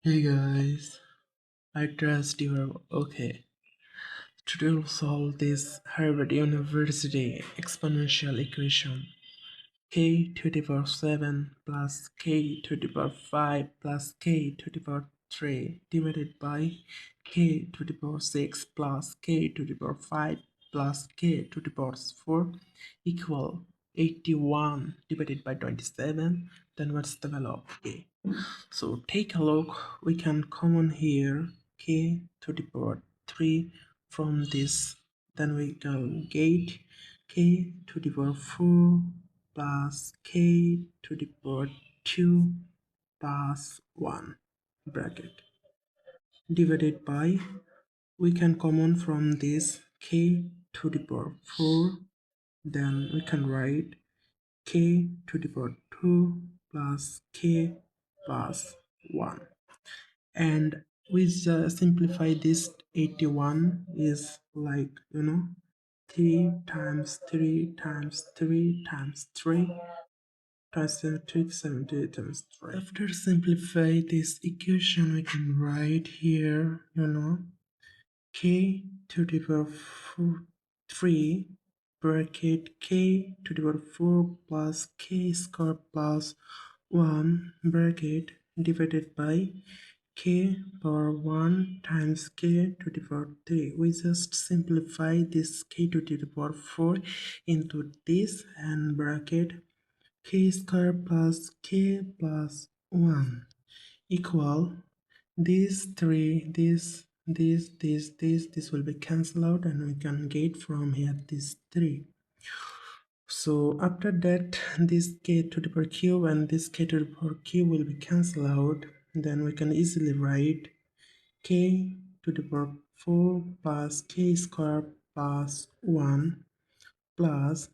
Hey guys, I trust you are okay. Today we'll solve this Harvard University exponential equation k to the power 7 plus k to the power 5 plus k to the power 3 divided by k to the power 6 plus k to the power 5 plus k to the power 4 equal 81 divided by 27. Then what's the value of k? So take a look, we can common here k to the power 3 from this. Then we can get k to the power 4 plus k to the power 2 plus 1 bracket divided by, we can common from this k to the power 4, then we can write k to the power 2 plus k plus 1. And we just simplify this. 81 is like 3 times 3 times 3 times 3 times 70 times 3. After simplify this equation, we can write here k to the power 3 bracket k to the power 4 plus k squared plus 1 bracket divided by k power 1 times k to the power 3. We just simplify this k to the power 4 into this and bracket k squared plus k plus 1 equal these three, this will be cancelled out, and we can get from here these 3. So after that, this k to the power cube and this k to the power cube will be cancelled out. Then we can easily write k to the power 4 plus k square plus 1 plus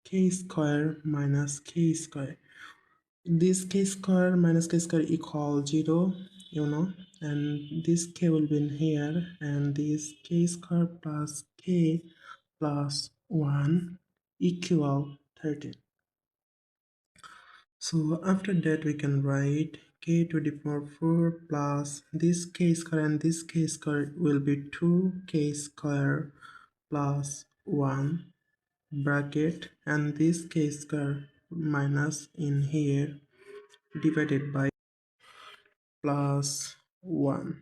k square minus k square. This k square minus k square equal 0, and this k will be in here, and this k square plus k plus 1 equal 13. So after that, we can write k to the power 4 plus this k square and this k square will be 2k square plus 1 bracket, and this k square minus in here divided by plus 1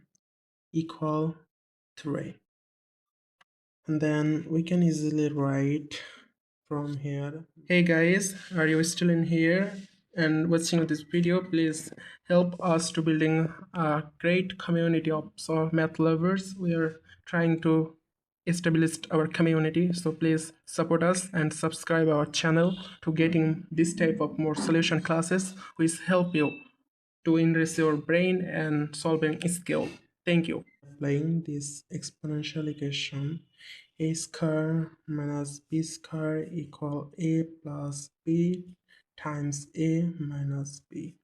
equal 3. And then we can easily write from here. Hey guys, are you still in here and watching this video? Please help us to building a great community of math lovers. We are trying to establish our community, so please support us and subscribe our channel to getting this type of more solution classes which help you to enrich your brain and solving skill. Thank you. Applying this exponential equation, a square minus b square equal a plus b times a minus b.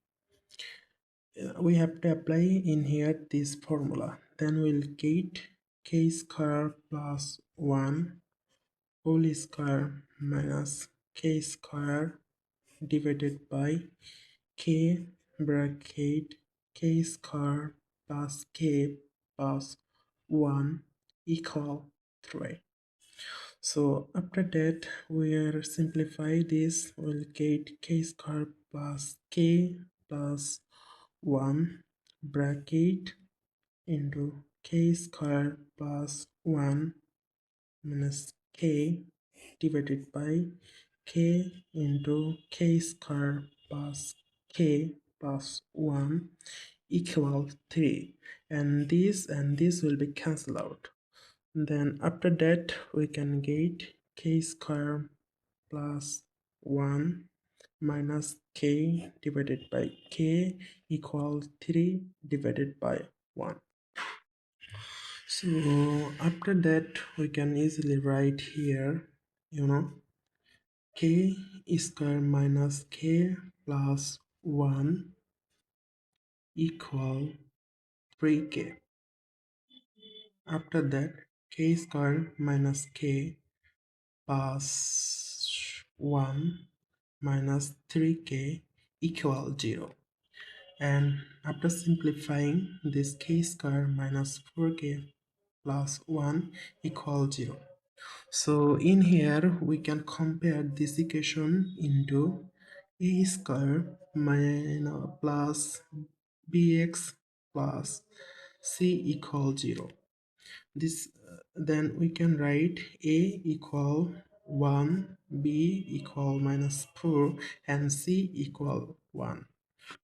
We have to apply in here this formula. Then we'll get k square plus 1 whole square minus k square divided by k bracket k square plus k plus 1 equal 3. So after that, we'll simplify this. We'll get k square plus k plus 1 bracket into k square plus 1 minus k divided by k into k square plus k plus 1 equal 3, and this will be cancelled out. Then after that, we can get k square plus 1 minus k divided by k equal 3 divided by 1. So after that, we can easily write here, k square minus k plus 1 equal 3k. After that, k square minus k plus 1 minus 3k equal 0. And after simplifying, this k square minus 4k plus 1 equal 0. So in here we can compare this equation into a square minus plus bx plus c equal 0. This then we can write a equal 1, b equal minus 4, and c equal 1.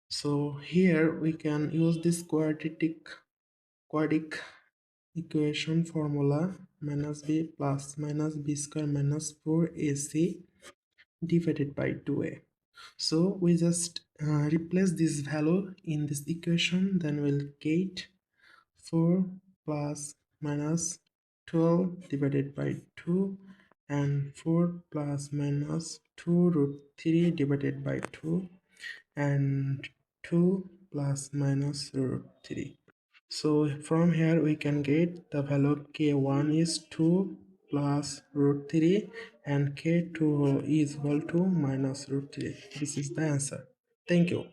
So here we can use this quadratic equation formula, minus b plus minus b square minus 4ac divided by 2a. So we just replace this value in this equation, then we'll get 4 plus minus 12 divided by 2 and 4 plus minus 2 root 3 divided by 2 and 2 plus minus root 3. So from here we can get the value k1 is 2 plus root 3 and k2 is equal to minus root 3. This is the answer. Thank you.